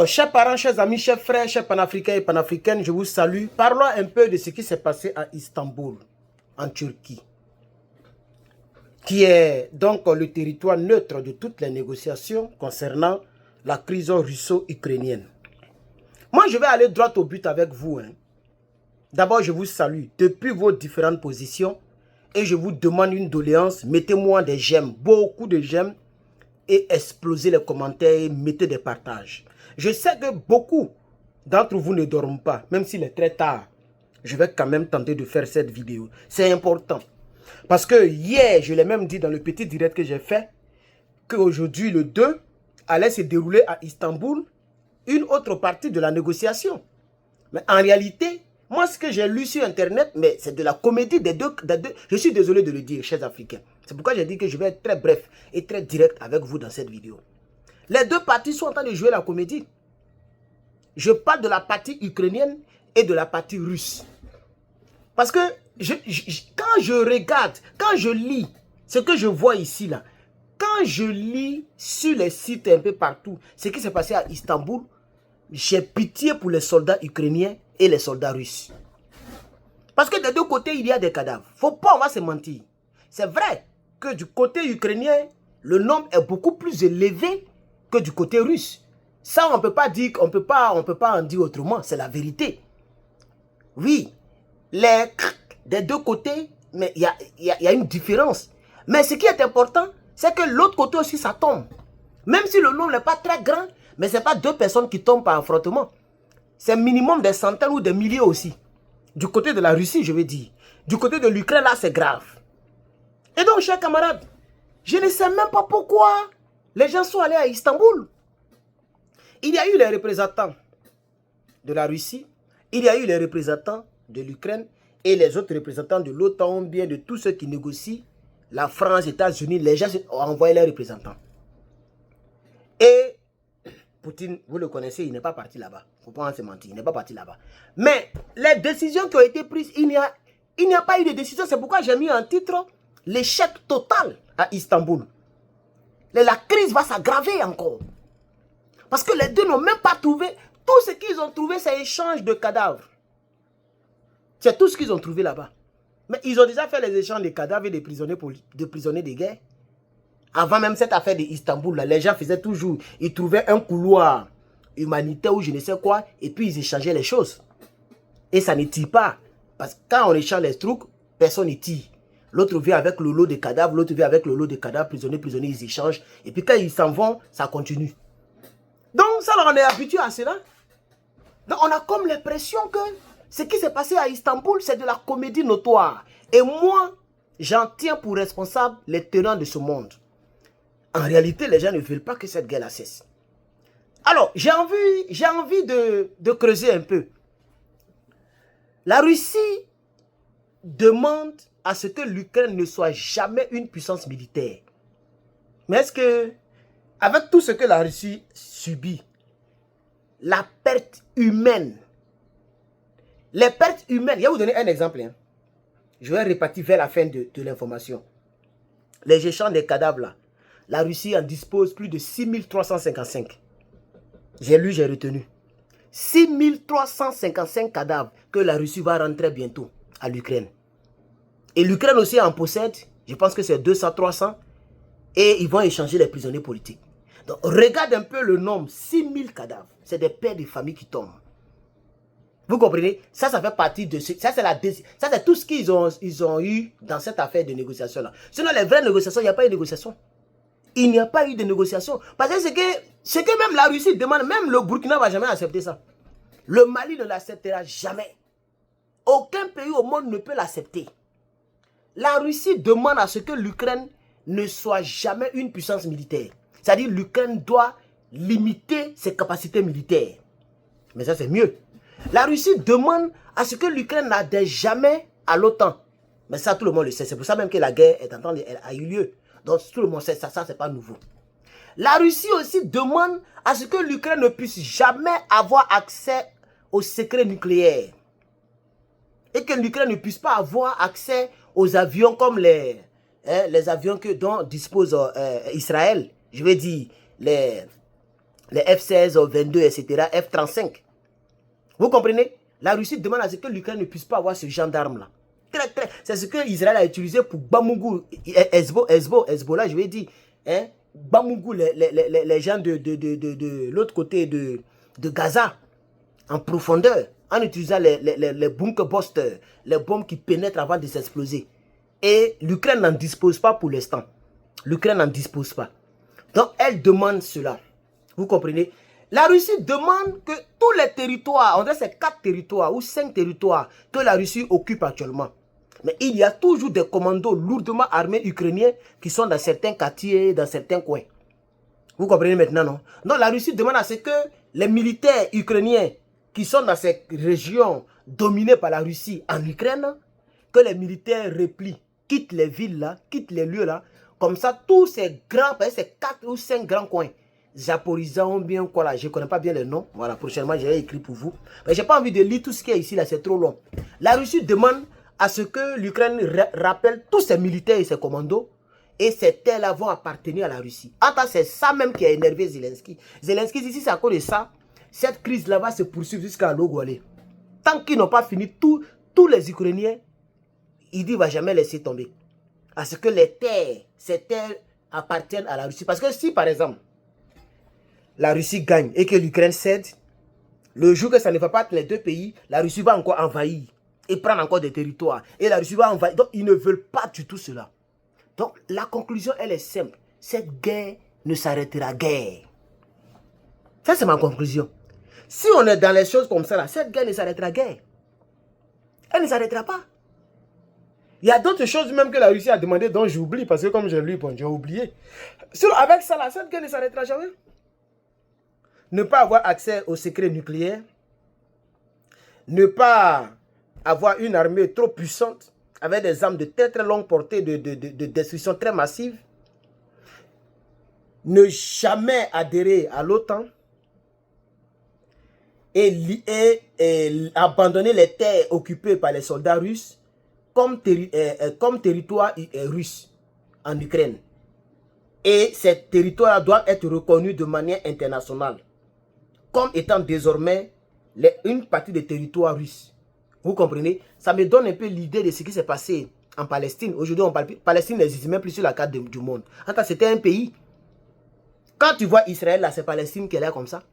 Alors, chers parents, chers amis, chers frères, chers panafricains et panafricaines, je vous salue. Parlons un peu de ce qui s'est passé à Istanbul, en Turquie, qui est donc le territoire neutre de toutes les négociations concernant la crise russo-ukrainienne. Moi, je vais aller droit au but avec vous. D'abord, je vous salue depuis vos différentes positions et je vous demande une doléance. Mettez-moi des j'aime, beaucoup de j'aime et explosez les commentaires et mettez des partages. Je sais que beaucoup d'entre vous ne dorment pas, même s'il est très tard. Je vais quand même tenter de faire cette vidéo. C'est important. Parce que hier, je l'ai même dit dans le petit direct que j'ai fait, qu'aujourd'hui, le 2, allait se dérouler à Istanbul une autre partie de la négociation. Mais en réalité, moi, ce que j'ai lu sur Internet, mais c'est de la comédie des deux. Je suis désolé de le dire, chers Africains. C'est pourquoi j'ai dit que je vais être très bref et très direct avec vous dans cette vidéo. Les deux parties sont en train de jouer la comédie. Je parle de la partie ukrainienne et de la partie russe. Parce que quand je regarde, quand je lis ce que je vois ici, là, quand je lis sur les sites un peu partout, ce qui s'est passé à Istanbul, j'ai pitié pour les soldats ukrainiens et les soldats russes. Parce que des deux côtés, il y a des cadavres. Faut pas, on va se mentir. C'est vrai que du côté ukrainien, le nombre est beaucoup plus élevé que du côté russe. Ça, on ne peut pas dire, on peut pas en dire autrement. C'est la vérité. Oui, des deux côtés, mais il y a une différence. Mais ce qui est important, c'est que l'autre côté aussi, ça tombe. Même si le nombre n'est pas très grand, mais ce n'est pas deux personnes qui tombent par affrontement. C'est minimum des centaines ou des milliers aussi. Du côté de la Russie, je veux dire. Du côté de l'Ukraine, là, c'est grave. Et donc, chers camarades, je ne sais même pas pourquoi les gens sont allés à Istanbul. Il y a eu les représentants de la Russie, il y a eu les représentants de l'Ukraine et les autres représentants de l'OTAN, bien de tous ceux qui négocient, la France, les États-Unis, les gens ont envoyé leurs représentants. Et Poutine, vous le connaissez, il n'est pas parti là-bas. Il ne faut pas se mentir, il n'est pas parti là-bas. Mais les décisions qui ont été prises, il n'y a pas eu de décision. C'est pourquoi j'ai mis en titre l'échec total à Istanbul. La crise va s'aggraver encore. Parce que les deux n'ont même pas trouvé. Tout ce qu'ils ont trouvé, c'est échange de cadavres. C'est tout ce qu'ils ont trouvé là-bas. Mais ils ont déjà fait les échanges de cadavres et de prisonniers de guerre. Avant même cette affaire d'Istanbul, les gens faisaient toujours, ils trouvaient un couloir humanitaire ou je ne sais quoi, et puis ils échangeaient les choses. Et ça ne tire pas. Parce que quand on échange les trucs, personne ne tire. L'autre vient avec le lot de cadavres, l'autre vient avec le lot de cadavres, prisonniers, ils échangent. Et puis quand ils s'en vont, ça continue. Donc ça, on est habitué à cela. Donc on a comme l'impression que ce qui s'est passé à Istanbul, c'est de la comédie notoire. Et moi, j'en tiens pour responsable les tenants de ce monde. En réalité, les gens ne veulent pas que cette guerre cesse. Alors, j'ai envie de creuser un peu. La Russie demande à ce que l'Ukraine ne soit jamais une puissance militaire. Mais est-ce que, avec tout ce que la Russie subit, la perte humaine, les pertes humaines, je vais vous donner un exemple. Je vais répartir vers la fin de l'information. Les échanges des cadavres là, la Russie en dispose plus de 6355. J'ai lu, j'ai retenu. 6355 cadavres que la Russie va rentrer bientôt à l'Ukraine. Et l'Ukraine aussi en possède, je pense que c'est 200, 300. Et ils vont échanger les prisonniers politiques. Donc regarde un peu le nombre, 6000 cadavres. C'est des pères de famille qui tombent. Vous comprenez? Ça fait partie de ce... Ça, c'est tout ce qu'ils ont eu dans cette affaire de négociation-là. Sinon, les vraies négociations, il n'y a pas eu de négociation. Il n'y a pas eu de négociation. Parce que ce que même la Russie demande, même le Burkina ne va jamais accepter ça. Le Mali ne l'acceptera jamais. Aucun pays au monde ne peut l'accepter. La Russie demande à ce que l'Ukraine ne soit jamais une puissance militaire. C'est-à-dire l'Ukraine doit limiter ses capacités militaires. Mais ça, c'est mieux. La Russie demande à ce que l'Ukraine n'adhère jamais à l'OTAN. Mais ça, tout le monde le sait. C'est pour ça même que la guerre a eu lieu. Donc, tout le monde sait ça, c'est pas nouveau. La Russie aussi demande à ce que l'Ukraine ne puisse jamais avoir accès aux secrets nucléaires. Et que l'Ukraine ne puisse pas avoir accès aux avions comme les avions dont dispose Israël. Je veux dire, les F-16, 22, etc., F-35. Vous comprenez? La Russie demande à ce que l'Ukraine ne puisse pas avoir ce genre d'armes-là. C'est ce que Israël a utilisé pour Bamungou, Hezbollah, je vais dire. Hein? Bamungou, les gens de l'autre côté de Gaza, en profondeur, en utilisant les bunker busters, les bombes qui pénètrent avant de s'exploser. Et l'Ukraine n'en dispose pas pour l'instant. L'Ukraine n'en dispose pas. Donc, elle demande cela. Vous comprenez? La Russie demande que tous les territoires, on dirait c'est 4 territoires ou 5 territoires que la Russie occupe actuellement. Mais il y a toujours des commandos lourdement armés ukrainiens qui sont dans certains quartiers, dans certains coins. Vous comprenez maintenant, non? Donc la Russie demande à ce que les militaires ukrainiens qui sont dans ces régions dominées par la Russie en Ukraine, que les militaires replient, quittent les villes là, quittent les lieux là. Comme ça, tous ces grands, ces 4 ou 5 grands coins, Zaporizhzhia ou bien quoi là, je ne connais pas bien le nom. Voilà, prochainement, j'ai écrit pour vous. Mais je n'ai pas envie de lire tout ce qui est ici là, c'est trop long. La Russie demande à ce que l'Ukraine rappelle tous ses militaires et ses commandos. Et ces terres-là vont appartenir à la Russie. Attends, c'est ça même qui a énervé Zelensky. Zelensky, ici, c'est à cause de ça. Cette crise-là va se poursuivre jusqu'à Logolé. Tant qu'ils n'ont pas fini, tous les Ukrainiens, il dit qu'il ne va jamais laisser tomber. Parce que ces terres appartiennent à la Russie. Parce que si, par exemple, la Russie gagne et que l'Ukraine cède, le jour que ça ne va pas être les deux pays, la Russie va encore envahir et prendre encore des territoires. Et la Russie va envahir. Donc, ils ne veulent pas du tout cela. Donc, la conclusion, elle est simple. Cette guerre ne s'arrêtera guère. Ça, c'est ma conclusion. Si on est dans les choses comme ça, là, cette guerre ne s'arrêtera guère. Elle ne s'arrêtera pas. Il y a d'autres choses même que la Russie a demandé dont j'oublie, parce que comme je lui bon, j'ai oublié. Avec ça, là, cette guerre ne s'arrêtera jamais. Ne pas avoir accès aux secrets nucléaires. Ne pas avoir une armée trop puissante, avec des armes de très très longue portée de destruction très massive. Ne jamais adhérer à l'OTAN. Et abandonner les terres occupées par les soldats russes comme territoire russe en Ukraine. Et ces territoires doivent être reconnus de manière internationale comme étant désormais une partie des territoires russes. Vous comprenez? Ça me donne un peu l'idée de ce qui s'est passé en Palestine. Aujourd'hui, on parle Palestine n'existe même plus sur la carte du monde. Attends, c'était un pays. Quand tu vois Israël, là, c'est Palestine qui est là comme ça.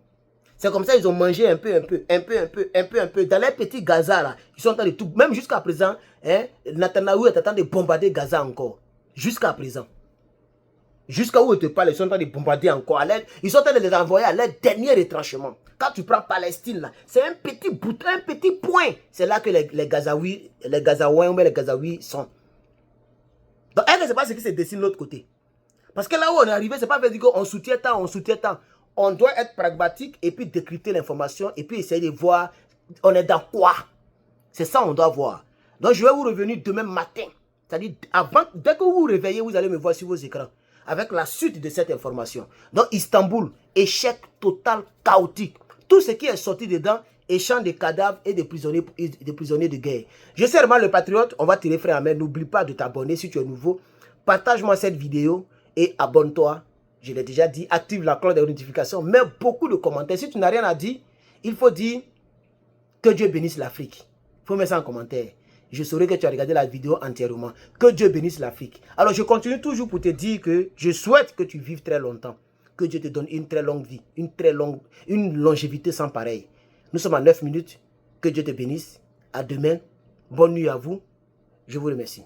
C'est comme ça, ils ont mangé un peu. Dans les petits Gaza, là, ils sont en train de tout. Même jusqu'à présent, hein, Netanyahou est en train de bombarder Gaza encore. Jusqu'à présent. Jusqu'à où ils te parlent, ils sont en train de bombarder encore. Ils sont en train de les envoyer à leur dernier retranchement. Quand tu prends Palestine, là, c'est un petit bout, un petit point. C'est là que les Gazaouis sont. Donc, elle ne sait pas ce qui se dessine de l'autre côté. Parce que là où on est arrivé, ce n'est pas fait dire qu'on soutient tant, on soutient tant. On doit être pragmatique et puis décrypter l'information et puis essayer de voir on est dans quoi. C'est ça on doit voir. Donc, je vais vous revenir demain matin. C'est-à-dire, dès que vous vous réveillez, vous allez me voir sur vos écrans. Avec la suite de cette information. Donc, Istanbul, échec total, chaotique. Tout ce qui est sorti dedans, échange de cadavres et de prisonniers de guerre. Je sais vraiment le patriote, on va tirer frère Ahmed. N'oublie pas de t'abonner si tu es nouveau. Partage-moi cette vidéo et abonne-toi. Je l'ai déjà dit, active la cloche de notification. Mets beaucoup de commentaires. Si tu n'as rien à dire, il faut dire que Dieu bénisse l'Afrique. Il faut mettre ça en commentaire. Je saurai que tu as regardé la vidéo entièrement. Que Dieu bénisse l'Afrique. Alors, je continue toujours pour te dire que je souhaite que tu vives très longtemps. Que Dieu te donne une très longue vie. Une longévité sans pareil. Nous sommes à 9 minutes. Que Dieu te bénisse. À demain. Bonne nuit à vous. Je vous remercie.